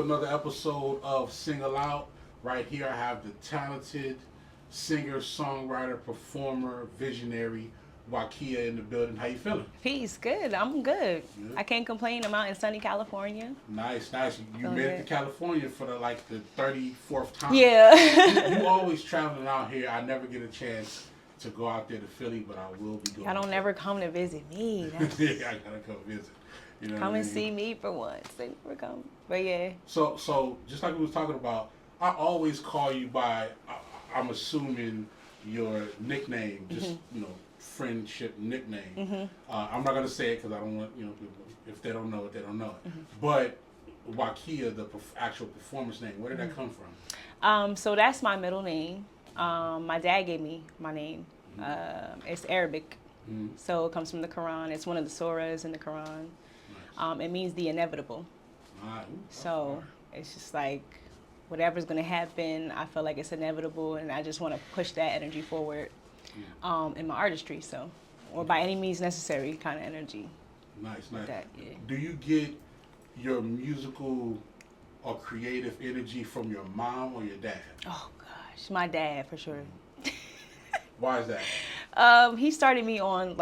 another episode of Sing Aloud. Right here I have the talented singer, songwriter, performer, visionary, Waqiah in the building. How you feeling? Peace. Good. I'm good. Good. I can't complain. I'm out in sunny California. Nice, nice. You Feeling made it to good. California for the 34th time. Yeah. You always traveling out here. I never get a chance to go out there to Philly, but I will be going. Y'all don't never come to visit me. That's- Yeah, I gotta come visit. You know come what I and mean? see me for once. They never come. But yeah. So just like we was talking about, I always call you by, I'm assuming your nickname, just friendship nickname. I'm not gonna say it because I don't want people, if they don't know it, they don't know it. But Waqiah, the actual performance name, where did that come from? So that's my middle name. My dad gave me my name. It's Arabic. So it comes from the Quran. It's one of the surahs in the Quran. Nice. It means the inevitable. So it's just like whatever's going to happen, I feel like it's inevitable, and I just want to push that energy forward in my artistry. So, or by any means necessary kind of energy. Nice. That, yeah. Do you get your musical or creative energy from your mom or your dad? Oh gosh, my dad for sure. Why is that? He started me on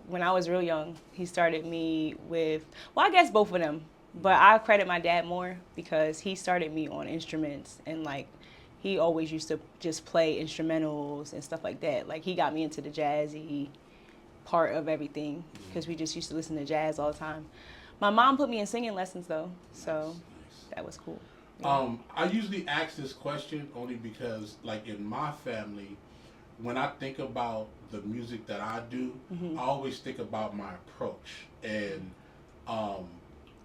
when I was real young. He started me with, well, I guess both of them. But I credit my dad more because he started me on instruments, and he always used to just play instrumentals and stuff like that. He got me into the jazzy part of everything because we just used to listen to jazz all the time. My mom put me in singing lessons though, so Nice. that was cool. Yeah. I usually ask this question only because, in my family, when I think about the music that I do, I always think about my approach. And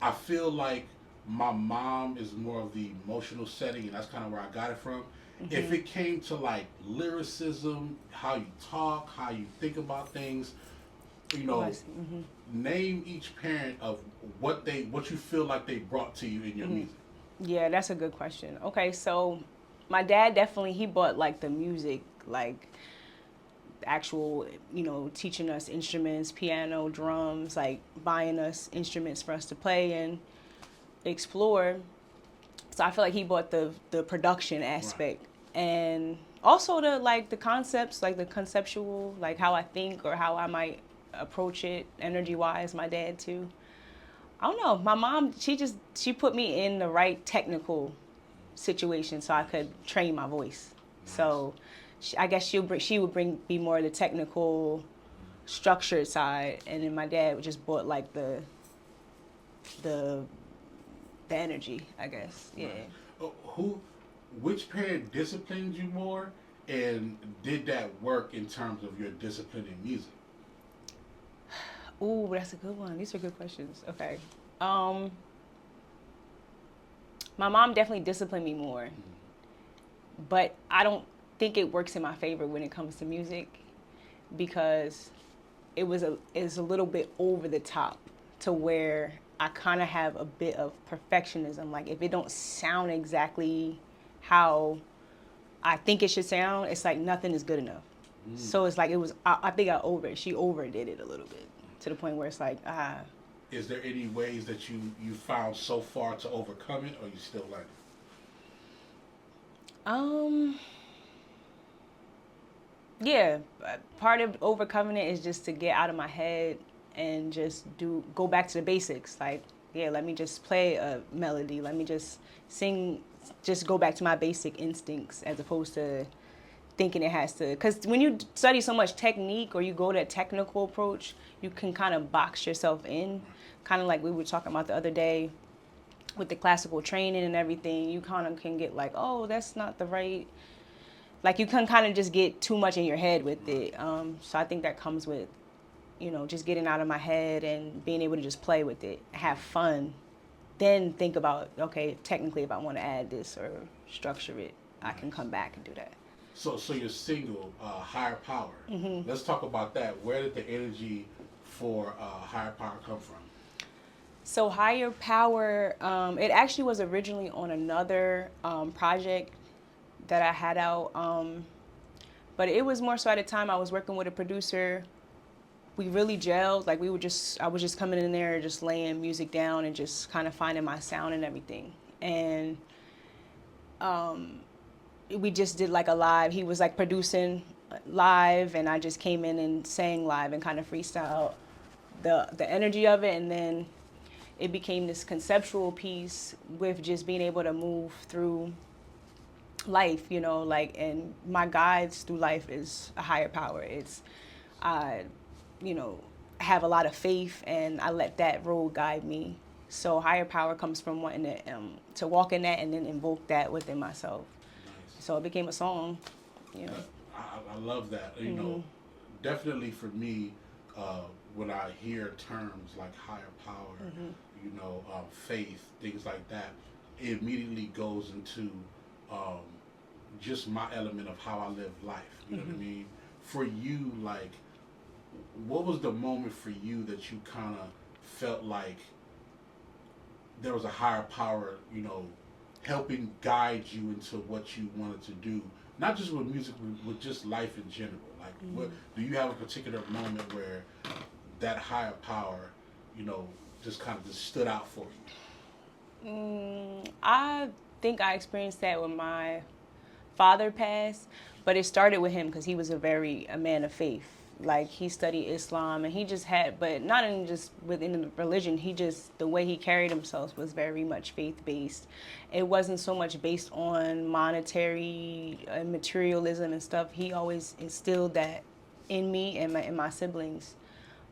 I feel like my mom is more of the emotional setting, and that's kind of where I got it from. If it came to lyricism, how you talk, how you think about things, name each parent of what you feel like they brought to you in your music. Yeah, that's a good question. Okay, so my dad definitely, he bought the music, actual, teaching us instruments, piano, drums, buying us instruments for us to play and explore. So I feel like he bought the production aspect, and also the concepts, the conceptual, how I think or how I might approach it energy wise. My dad too. I don't know. My mom, she put me in the right technical situation so I could train my voice. Nice. So I guess she would be more the technical, structured side, and then my dad would just brought the energy, I guess. Yeah. Right. Which parent disciplined you more, and did that work in terms of your discipline in music? Ooh, that's a good one. These are good questions. Okay. My mom definitely disciplined me more, but I don't think it works in my favor when it comes to music because it's a little bit over the top to where I kind of have a bit of perfectionism. If it don't sound exactly how I think it should sound, it's nothing is good enough. So it's I think she overdid it a little bit to the point where it's Is there any ways that you found so far to overcome it, or you still learning? Yeah, part of overcoming it is just to get out of my head and just go back to the basics. Let me just play a melody. Let me just sing, just go back to my basic instincts as opposed to thinking it has to. Because when you study so much technique or you go that technical approach, you can kind of box yourself in. Kind of like we were talking about the other day with the classical training and everything. You kind of can get oh, that's not the right. You can kind of just get too much in your head with it. So I think that comes with, just getting out of my head and being able to just play with it, have fun, then think about, okay, technically if I want to add this or structure it, I can come back and do that. So your single, Higher Power, let's talk about that. Where did the energy for Higher Power come from? So Higher Power, it actually was originally on another project that I had out, but it was more so at a time I was working with a producer. We really gelled. I was just coming in there just laying music down and just kind of finding my sound and everything. and we just did like a live. He was like producing live, and I just came in and sang live and kind of freestyle the energy of it, and then it became this conceptual piece with just being able to move through life, you know, like, and my guides through life is a higher power. It's, I, you know, have a lot of faith, and I let that road guide me. So higher power comes from wanting to walk in that and then invoke that within myself. Nice. So it became a song, you know. I love that. You know, definitely for me, when I hear terms like higher power, you know, faith, things like that, it immediately goes into just my element of how I live life. You know what I mean? For you, like, what was the moment for you that you kind of felt like there was a higher power, you know, helping guide you into what you wanted to do? Not just with music, with just life in general. Like, what do you have a particular moment where that higher power, you know, just kind of just stood out for you? I think I experienced that when my father passed, but it started with him because he was a man of faith. Like, he studied Islam, and he just had, but not in just within the religion, he just, the way he carried himself was very much faith-based. It wasn't so much based on monetary and materialism and stuff. He always instilled that in me and my siblings.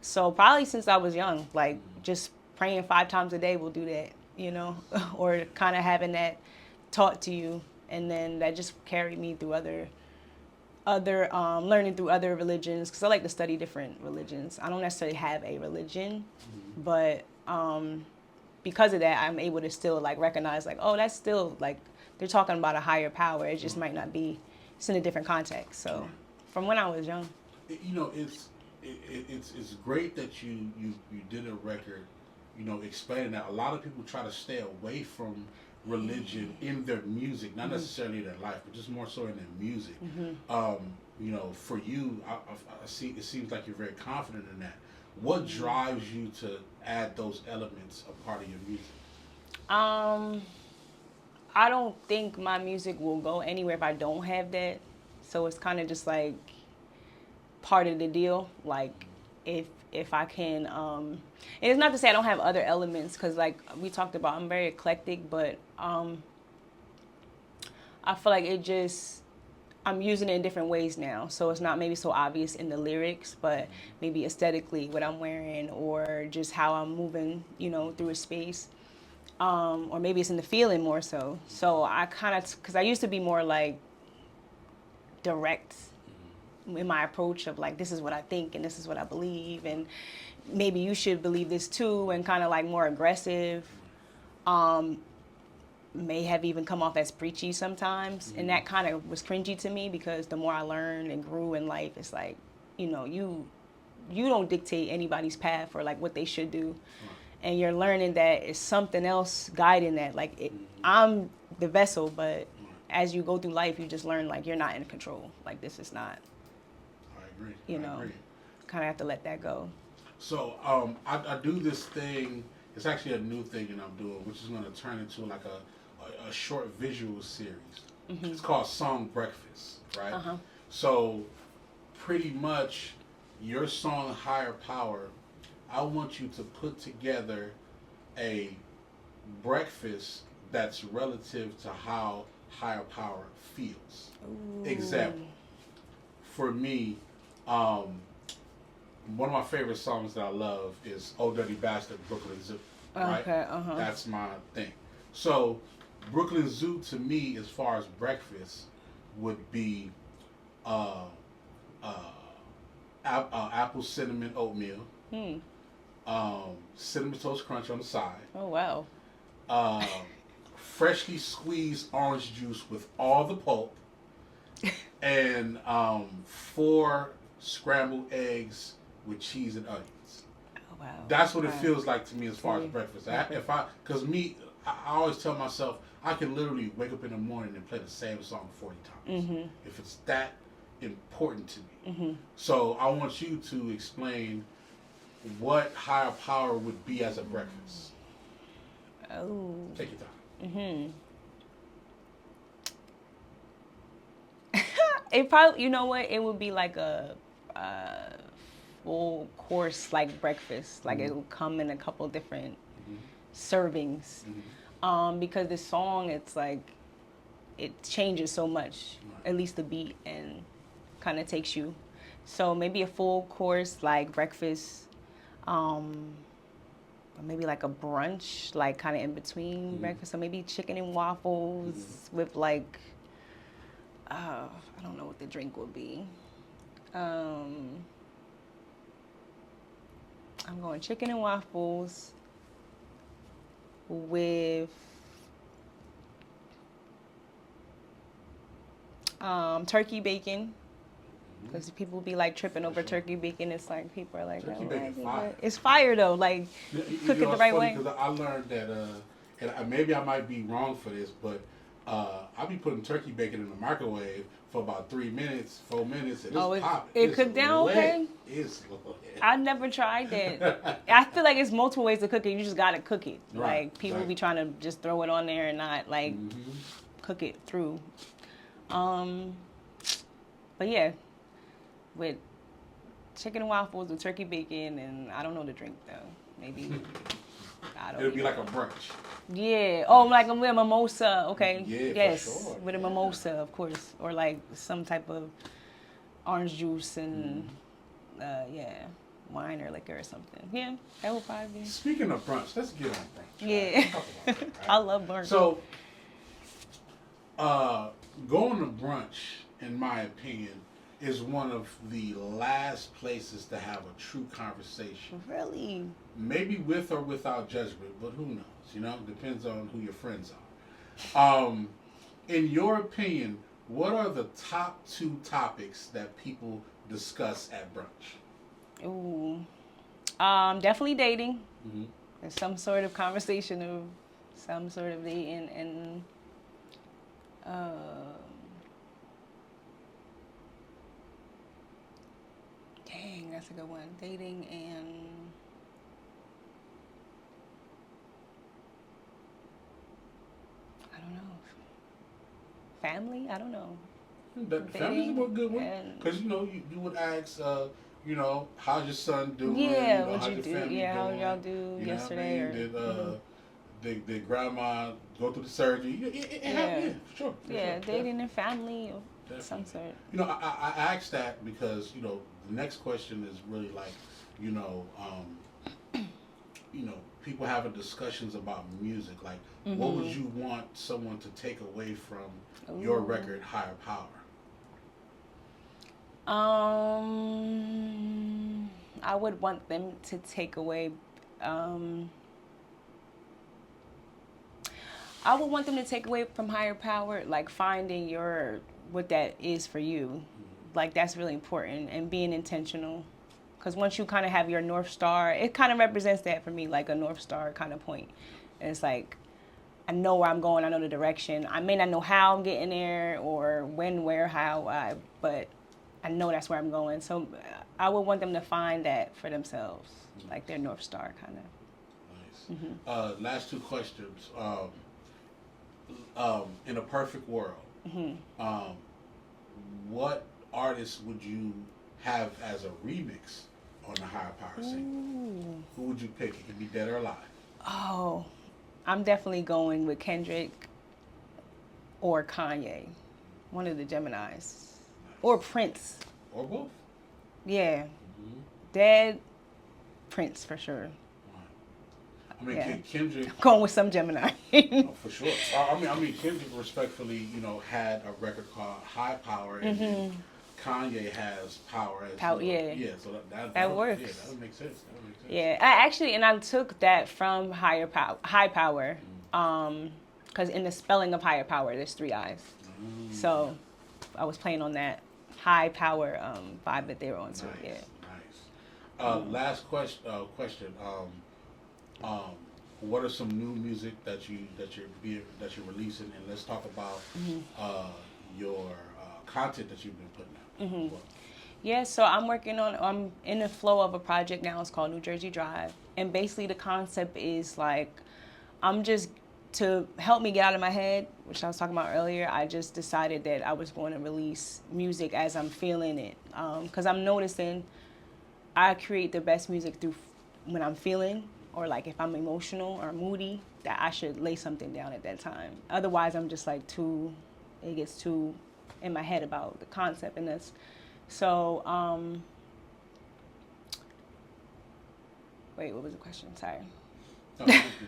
So probably since I was young, like, just praying 5 times a day will do that, you know, or kind of having that taught to you, and then that just carried me through other learning through other religions, because I like to study different religions. I don't necessarily have a religion, but because of that, I'm able to still like recognize, like, oh, that's still like they're talking about a higher power. It just might not be. It's in a different context. So from when I was young, You know, it's great that you did a record, you know, explaining that. A lot of people try to stay away from religion in their music, not necessarily in their life, but just more so in their music. You know, for you, I see it seems like you're very confident in that. What drives you to add those elements a part of your music? I don't think my music will go anywhere if I don't have that. So it's kind of just like part of the deal. Like, if I can, and it's not to say I don't have other elements, because like we talked about, I'm very eclectic, but I feel like it just, I'm using it in different ways now. So it's not maybe so obvious in the lyrics, but maybe aesthetically what I'm wearing, or just how I'm moving, you know, through a space. Or maybe it's in the feeling more so. So I kind of, because I used to be more like direct in my approach of like, this is what I think and this is what I believe, and maybe you should believe this too, and kind of like more aggressive. May have even come off as preachy sometimes, and that kind of was cringy to me, because the more I learned and grew in life, it's like, you know, you don't dictate anybody's path or like what they should do, and you're learning that it's something else guiding that. Like, I'm the vessel, but as you go through life, you just learn like you're not in control. Like, this is not. I agree. You know, kind of have to let that go. So I do this thing. It's actually a new thing that I'm doing, which is going to turn into like a short visual series. It's called Song Breakfast, right? So pretty much your song Higher Power, I want you to put together a breakfast that's relative to how higher power feels. Ooh. Example, for me, one of my favorite songs that I love is "Oh Dirty Bastard," Brooklyn Zoo. Right? Okay, That's my thing. So Brooklyn Zoo to me, as far as breakfast, would be apple cinnamon oatmeal, cinnamon toast crunch on the side. Oh, wow. Freshly squeezed orange juice with all the pulp, and 4 scrambled eggs with cheese and onions. Oh, wow. That's what it feels like to me as far as breakfast. Because I always tell myself I can literally wake up in the morning and play the same song 40 times if it's that important to me. So I want you to explain what higher power would be as a breakfast. Oh. Take your time. It probably, you know what? It would be like a full course, like breakfast. Like it will come in a couple different servings. Because this song, it's like it changes so much. At least the beat and kind of takes you. So maybe a full course like breakfast. Or maybe like a brunch, like kind of in between breakfast. So maybe chicken and waffles with like, I don't know what the drink would be. I'm going chicken and waffles with turkey bacon. Because people be like tripping over turkey bacon. It's like people are like, turkey bacon fire. It's fire though. Like cook it the right way. Because I learned that, and maybe I might be wrong for this, but I'll be putting turkey bacon in the microwave for about 3 minutes, 4 minutes, and it's popping. It cooked down okay? It's I never tried that. I feel like it's multiple ways to cook it. You just gotta cook it. Right, like people be trying to just throw it on there and not like cook it through. But yeah, with chicken and waffles with turkey bacon, and I don't know the drink though. Maybe I don't. It'll be like a brunch. Yeah. Oh, like a mimosa. Okay. Yeah, yes, for sure. with a mimosa, of course, or like some type of orange juice and wine or liquor or something. Yeah, that would probably be. Speaking of brunch, let's get on brunch. Yeah, right? Talk about that, right? I love brunch. So, going to brunch, in my opinion, is one of the last places to have a true conversation. Really? Maybe with or without judgment, but who knows? You know, depends on who your friends are. In your opinion, what are the top 2 topics that people discuss at brunch? Ooh, definitely dating. There's some sort of conversation of some sort of dating and dang, that's a good one. Dating and I don't know. Family? I don't know. Family's a good one. Because, you would ask, how's your son doing? Yeah, how's what you your do? family Yeah, how doing? y'all do yesterday? Or, Did grandma go through the surgery? Yeah, for sure. Yeah, dating and family of Definitely. some sort. I asked that because, the next question is really like, people having discussions about music. Like, what would you want someone to take away from your record, Higher Power? I would want them to take away, from Higher Power, like finding what that is for you. Like that's really important, and being intentional. Because once you kind of have your North Star, it kind of represents that for me, like a North Star kind of point. And it's like, I know where I'm going, I know the direction. I may not know how I'm getting there or when, where, how, but I know that's where I'm going. So I would want them to find that for themselves, like their North Star kind of. Nice. Last 2 questions. In a perfect world, what artist would you have as a remix on the Higher Power single? Who would you pick? It could be dead or alive. Oh, I'm definitely going with Kendrick or Kanye, one of the Geminis, nice. Or Prince. Or both. Yeah, dead Prince for sure. I mean, Kendrick. I'm going with some Gemini. For sure. I mean, Kendrick respectfully, had a record called High Power, and Kanye has Power as yeah. Yeah, so that works. Yeah, that would make sense. Yeah, I took that from High Power, because in the spelling of Higher Power, there's 3 I's. So I was playing on that High Power vibe that they were on. So nice, yeah. Nice. Last question. What are some new music that you're releasing, and let's talk about your content that you've been putting out. Yeah, so I'm in the flow of a project now. It's called New Jersey Drive, and basically the concept is like I'm just to help me get out of my head, which I was talking about earlier, I just decided that I was going to release music as I'm feeling it. Because I'm noticing I create the best music through when I'm feeling, or like if I'm emotional or moody, that I should lay something down at that time. Otherwise, I'm just like it gets too in my head about the concept and this. So, wait, what was the question? Sorry.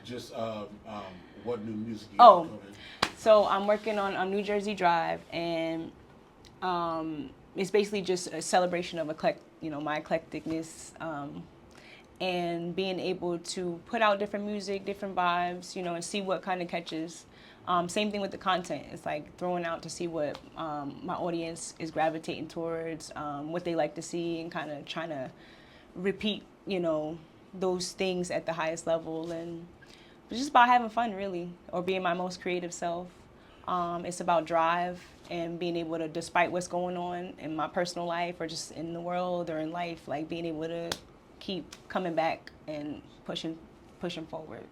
Just what new music you Oh, got? so I'm working on New Jersey Drive, and it's basically just a celebration of my eclecticness, and being able to put out different music, different vibes, and see what kind of catches. Same thing with the content. It's like throwing out to see what my audience is gravitating towards, what they like to see, and kind of trying to repeat, those things at the highest level. And it's just about having fun, really, or being my most creative self. It's about drive and being able to, despite what's going on in my personal life or just in the world or in life, like being able to keep coming back and pushing forward.